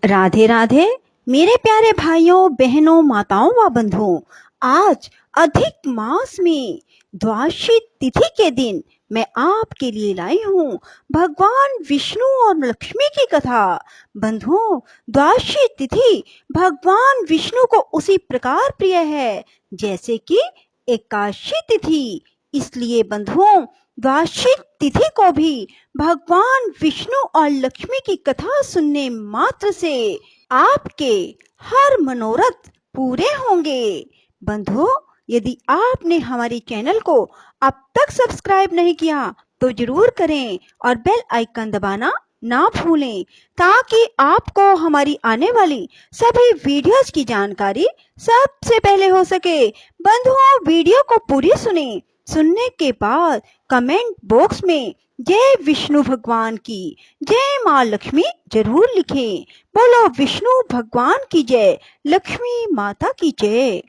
राधे राधे मेरे प्यारे भाइयों बहनों माताओं व बंधुओं। आज अधिक मास में द्वादशी तिथि के दिन मैं आपके लिए लाई हूँ भगवान विष्णु और लक्ष्मी की कथा। बंधुओं, द्वादशी तिथि भगवान विष्णु को उसी प्रकार प्रिय है जैसे कि एकादशी तिथि। इसलिए बंधुओं, द्वादशी तिथि को भी भगवान विष्णु और लक्ष्मी की कथा सुनने मात्र से आपके हर मनोरथ पूरे होंगे। बंधुओं, यदि आपने हमारे चैनल को अब तक सब्सक्राइब नहीं किया तो जरूर करें और बेल आइकन दबाना ना भूलें ताकि आपको हमारी आने वाली सभी वीडियोस की जानकारी सबसे पहले हो सके। बंधुओं, वीडियो को पूरी सुने। सुनने के बाद कमेंट बॉक्स में जय विष्णु भगवान की, जय माँ लक्ष्मी जरूर लिखें। बोलो विष्णु भगवान की जय, लक्ष्मी माता की जय।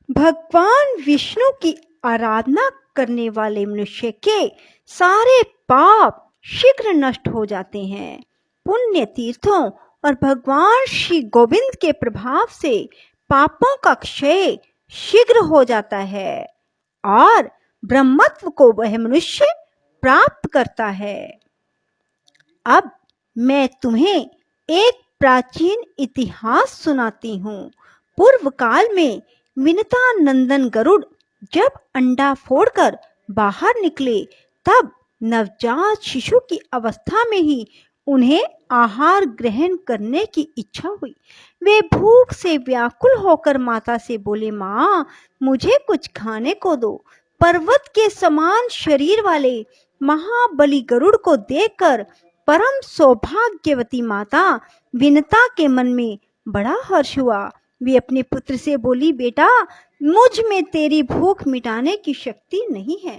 भगवान विष्णु की आराधना करने वाले मनुष्य के सारे पाप शीघ्र नष्ट हो जाते हैं। पुण्य तीर्थों और भगवान श्री गोविंद के प्रभाव से पापों का क्षय शीघ्र हो जाता है और ब्रह्मत्व को वह मनुष्य प्राप्त करता है। अब मैं तुम्हें एक प्राचीन इतिहास सुनाती हूँ। पूर्व काल में विनता नंदन गरुड़ जब अंडा फोड़कर बाहर निकले तब नवजात शिशु की अवस्था में ही उन्हें आहार ग्रहण करने की इच्छा हुई। वे भूख से व्याकुल होकर माता से बोले, माँ मुझे कुछ खाने को दो। पर्वत के समान शरीर वाले महाबली गरुड़ को देखकर परम सौभाग्यवती माता विनता के मन में बड़ा हर्ष हुआ। वे अपने पुत्र से बोली, बेटा मुझ में तेरी भूख मिटाने की शक्ति नहीं है।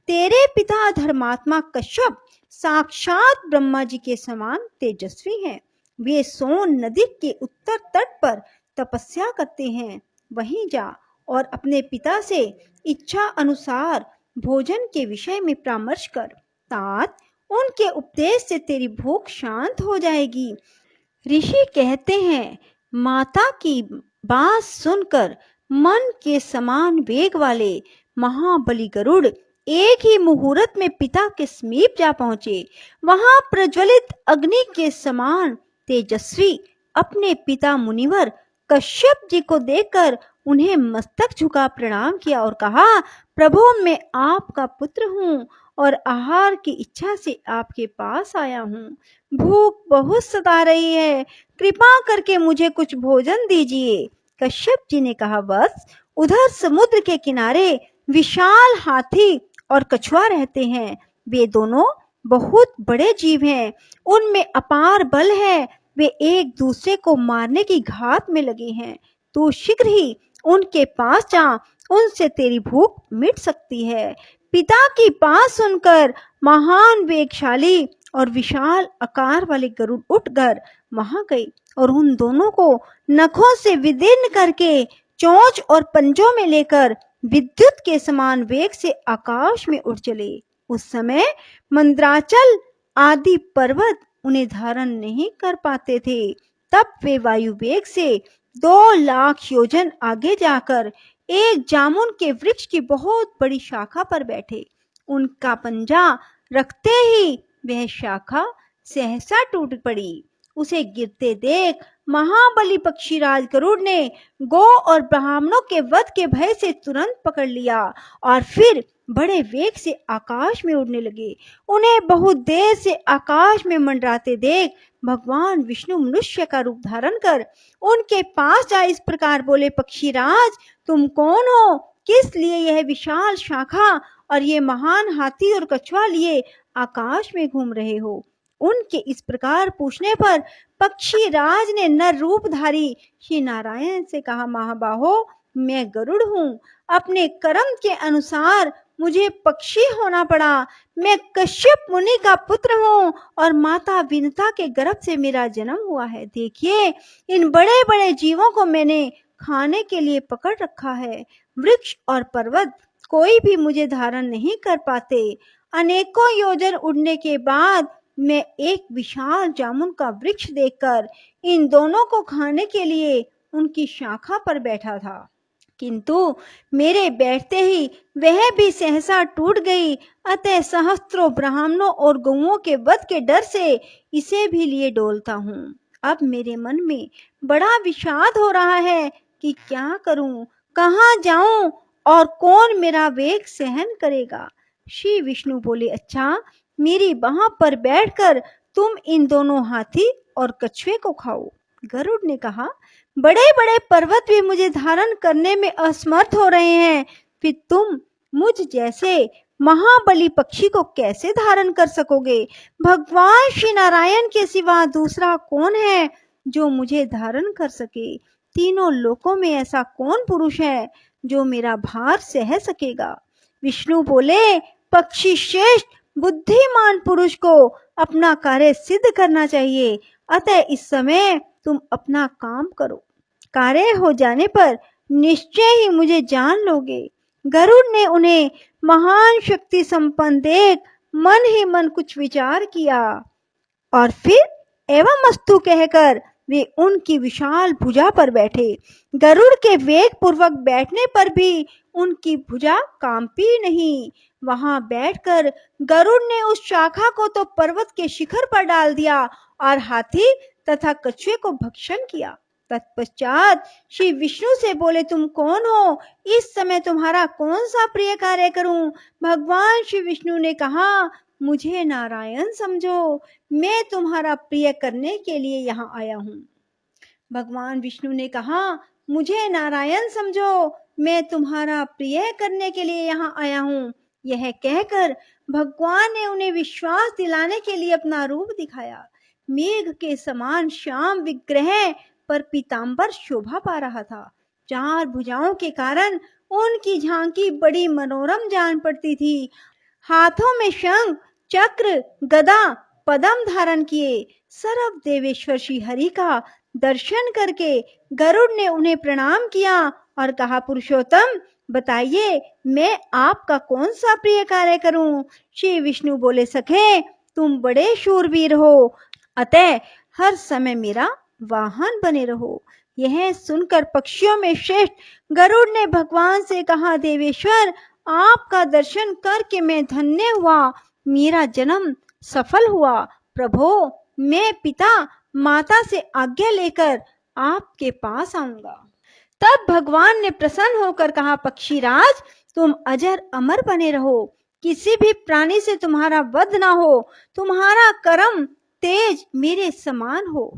तेरे पिता धर्मात्मा कश्यप साक्षात ब्रह्मा जी के समान तेजस्वी हैं। वे सोन नदी के उत्तर तट पर तपस्या करते हैं। वहीं जा और अपने पिता से इच्छा अनुसार भोजन के विषय में परामर्श कर। तात उनके उपदेश से तेरी भूख शांत हो जाएगी। ऋषि कहते हैं, माता की बात सुनकर मन के समान वेग वाले महाबली गरुड़ एक ही मुहूर्त में पिता के समीप जा पहुंचे। वहां प्रज्वलित अग्नि के समान तेजस्वी अपने पिता मुनिवर कश्यप जी को देखकर उन्हें मस्तक झुका प्रणाम किया और कहा, प्रभु मैं आपका पुत्र हूँ और आहार की इच्छा से आपके पास आया हूँ। भूख बहुत सता रही है, कृपा करके मुझे कुछ भोजन दीजिए। कश्यप जी ने कहा, बस उधर समुद्र के किनारे विशाल हाथी और कछुआ रहते हैं। वे दोनों बहुत बड़े जीव हैं, उनमें अपार बल है। वे एक दूसरे को मारने की घात में लगे हैं। तू शीघ्र ही उनके पास जा, उनसे तेरी भूख मिट सकती है। पिता की बात सुनकर महान वेगशाली और विशाल आकार वाले गरुड़ उठकर वहां गए और उन दोनों को नखों से विदीर्ण करके चोंच और पंजों में लेकर विद्युत के समान वेग से आकाश में उड़ चले। उस समय मंद्राचल आदि पर्वत उन्हें धारण नहीं कर पाते थे। तब वे वायु वेग से 2 लाख योजन आगे जाकर एक जामुन के वृक्ष की बहुत बड़ी शाखा पर बैठे। उनका पंजा रखते ही वह शाखा सहसा टूट पड़ी। उसे गिरते देख महाबली पक्षीराज गरुड़ ने गौ और ब्राह्मणों के वध के भय से तुरंत पकड़ लिया और फिर बड़े वेग से आकाश में उड़ने लगे। उन्हें बहुत देर से आकाश में मंडराते देख भगवान विष्णु मनुष्य का रूप धारण कर उनके पास जा इस प्रकार बोले, पक्षीराज तुम कौन हो? किस लिए यह विशाल शाखा और ये महान हाथी और कछुआ लिए आकाश में घूम रहे हो? उनके इस प्रकार पूछने पर पक्षीराज ने नर रूपधारी श्री नारायण से कहा, महाबाहो मैं गरुड़ हूँ। अपने कर्म के अनुसार मुझे पक्षी होना पड़ा। मैं कश्यप मुनि का पुत्र हूँ और माता विनता के गर्भ से मेरा जन्म हुआ है। देखिए इन बड़े बड़े जीवों को मैंने खाने के लिए पकड़ रखा है। वृक्ष और पर्वत कोई भी मुझे धारण नहीं कर पाते। अनेकों योजन उड़ने के बाद मैं एक विशाल जामुन का वृक्ष देखकर इन दोनों को खाने के लिए उनकी शाखा पर बैठा था, किंतु मेरे बैठते ही वह भी सहसा टूट गई। अतः सहस्त्रों ब्राह्मणों और गौओं के वध के डर से इसे भी लिए डोलता हूँ। अब मेरे मन में बड़ा विषाद हो रहा है कि क्या करूं, कहाँ जाऊं और कौन मेरा वेग सहन करेगा। श्री विष्णु बोले, अच्छा, मेरी बाह पर बैठकर तुम इन दोनों हाथी और कछुए को खाओ। गरुड़ ने कहा, बड़े बड़े पर्वत भी मुझे धारण करने में असमर्थ हो रहे हैं, फिर तुम मुझ जैसे महाबली पक्षी को कैसे धारण कर सकोगे। भगवान श्री नारायण के सिवा दूसरा कौन है जो मुझे धारण कर सके। तीनों लोकों में ऐसा कौन पुरुष है जो मेरा भार सह सकेगा। विष्णु बोले, पक्षी श्रेष्ठ बुद्धिमान पुरुष को अपना कार्य सिद्ध करना चाहिए, अतः इस समय तुम अपना काम करो, कार्य हो जाने पर निश्चय ही मुझे जान लोगे। गरुड़ ने उन्हें महान शक्ति संपन्न देख मन ही मन कुछ विचार किया और फिर एवं अस्तु कहकर वे उनकी विशाल भुजा पर बैठे। गरुड़ के वेग पूर्वक बैठने पर भी उनकी भुजा कांपी नहीं। वहां बैठकर गरुड़ ने उस शाखा को तो पर्वत के शिखर पर डाल दिया और हाथी तथा कछुए को भक्षण किया। तत्पश्चात श्री विष्णु से बोले, तुम कौन हो, इस समय तुम्हारा कौन सा प्रिय कार्य करूं। भगवान श्री विष्णु ने कहा, मुझे नारायण समझो, मैं तुम्हारा प्रिय करने के लिए यहाँ आया हूँ। भगवान विष्णु ने कहा, मुझे नारायण समझो, मैं तुम्हारा प्रिय करने के लिए यहाँ आया हूँ। यह कहकर भगवान ने उन्हें विश्वास दिलाने के लिए अपना रूप दिखाया। मेघ के समान श्याम विग्रह पर पीतांबर शोभा पा रहा था। चार भुजाओं के कारण उनकी झांकी बड़ी मनोरम जान पड़ती थी। हाथों में शंख, चक्र, गदा, पद्म धारण किए सर्व देवेश्वर श्री हरि का दर्शन करके गरुड़ ने उन्हें प्रणाम किया और कहा, पुरुषोत्तम, बताइए मैं आपका कौन सा प्रिय कार्य करूं। श्री विष्णु बोले, सखे, तुम बड़े शूरवीर हो, अतः हर समय मेरा वाहन बने रहो। यह सुनकर पक्षियों में श्रेष्ठ गरुड़ ने भगवान से कहा, देवेश्वर, आपका दर्शन करके मैं धन्य हुआ, मेरा जन्म सफल हुआ। प्रभो, मैं पिता माता से आज्ञा लेकर आपके पास आऊंगा। तब भगवान ने प्रसन्न होकर कहा, पक्षीराज, तुम अजर अमर बने रहो, किसी भी प्राणी से तुम्हारा वध ना हो, तुम्हारा कर्म तेज मेरे समान हो,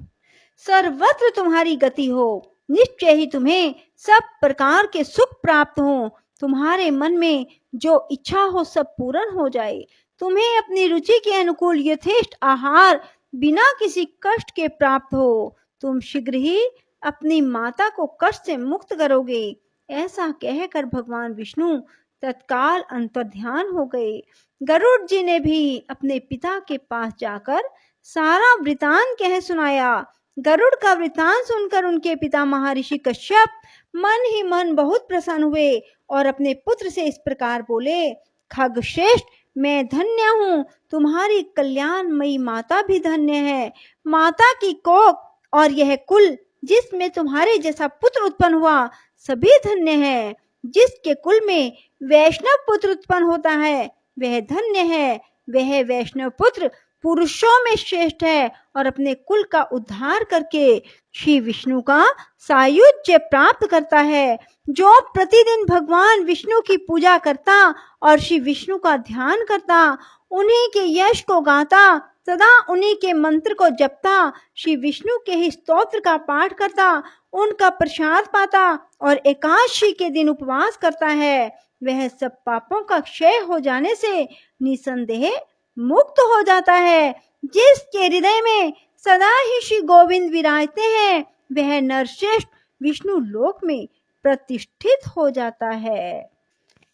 सर्वत्र तुम्हारी गति हो, निश्चय ही तुम्हें सब प्रकार के सुख प्राप्त हो, तुम्हारे मन में जो इच्छा हो सब पूर्ण हो जाए, तुम्हें अपनी रुचि के अनुकूल यथेष्ट आहार बिना किसी कष्ट के प्राप्त हो, तुम शीघ्र ही अपनी माता को कष्ट से मुक्त करोगे। ऐसा कहकर भगवान विष्णु तत्काल अंतर्ध्यान हो गए। गरुड़ जी ने भी अपने पिता के पास जाकर सारा वृतांत कह सुनाया। गरुड़ का वृतांत सुनकर उनके पिता महर्षि कश्यप मन ही मन बहुत प्रसन्न हुए और अपने पुत्र से इस प्रकार बोले, खगश्रेष्ठ, मैं धन्य हूँ, तुम्हारी कल्याणमयी माता भी धन्य है। माता की कोख और यह कुल जिसमें तुम्हारे जैसा पुत्र उत्पन्न हुआ सभी धन्य है। जिसके कुल में वैष्णव पुत्र उत्पन्न होता है वह धन्य है। वह वैष्णव पुत्र पुरुषों में श्रेष्ठ है और अपने कुल का उद्धार करके श्री विष्णु का सायुज्य प्राप्त करता है। जो प्रतिदिन भगवान विष्णु की पूजा करता और श्री विष्णु का ध्यान करता, उन्हीं के यश को गाता, सदा उन्हीं के मंत्र को जपता, श्री विष्णु के ही स्तोत्र का पाठ करता, उनका प्रसाद पाता और एकादशी के दिन उपवास करता है, वह सब पापों का क्षय हो जाने से निसंदेह मुक्त हो जाता है। जिसके हृदय में सदा ही श्री गोविंद विराजते हैं वह नरश्रेष्ठ विष्णु लोक में प्रतिष्ठित हो जाता है।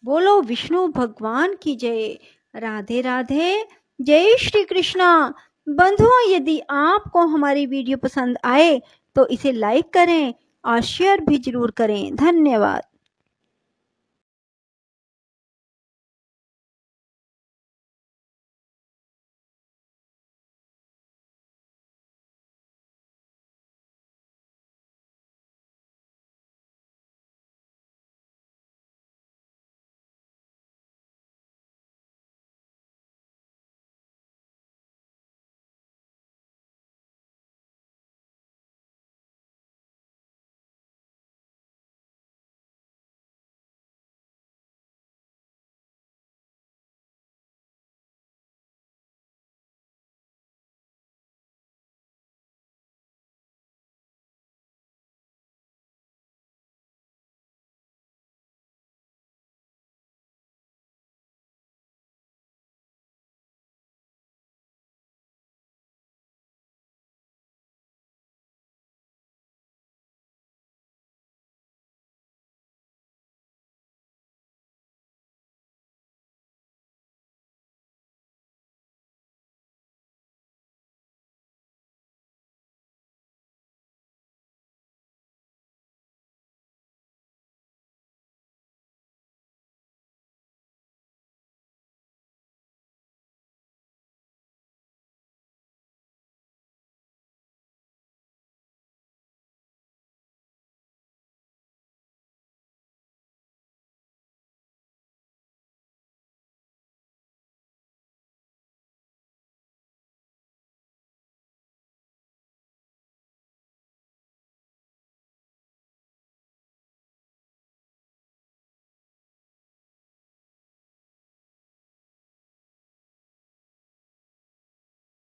बोलो विष्णु भगवान की जय। राधे राधे। जय श्री कृष्णा। बंधुओं, यदि आपको हमारी वीडियो पसंद आए तो इसे लाइक करें और शेयर भी जरूर करें। धन्यवाद।